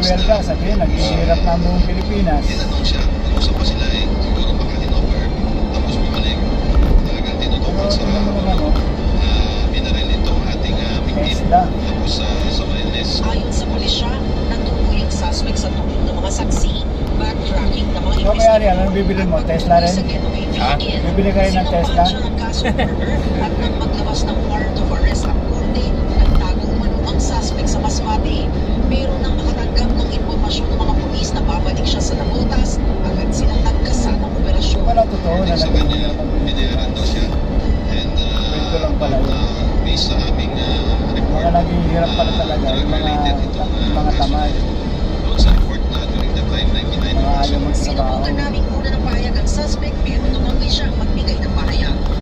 fuel ka, sabihin, naghihirap na ang buong Pilipinas. Tinanong siya, kausap ko sila eh, siguro baka tinover, tapos bumalik. Talagang tinutukan sa binaril itong ating victim. Tesla. Tapos sa wellness. Ayon sa pulisya, natukoy ang suspect sa tulong ng mga saksi, backtracking ng mga So kaya riyan, ano bibili mo? Tesla rin? Ha? Bibili kayo ng Tesla? Siya ng kaso murder at nang maglabas ng warrant of arrest ang korte, nagtago umano ang suspect sa Masbate. Pero nang makatanggap ng impormasyon ng mga pulis na babalik siya sa Nabotas, agad silang nagkasa ng operasyon. Wala totoo na Sa kanya, naghihirap ang binayaran daw siya. And Kwento lang pala yun. based sa aming report, Mga naghihirap pala talaga, yung mga tamad. doon sa report na during that time, 99 Mga ayaw magtrabaho. Sinubukan naming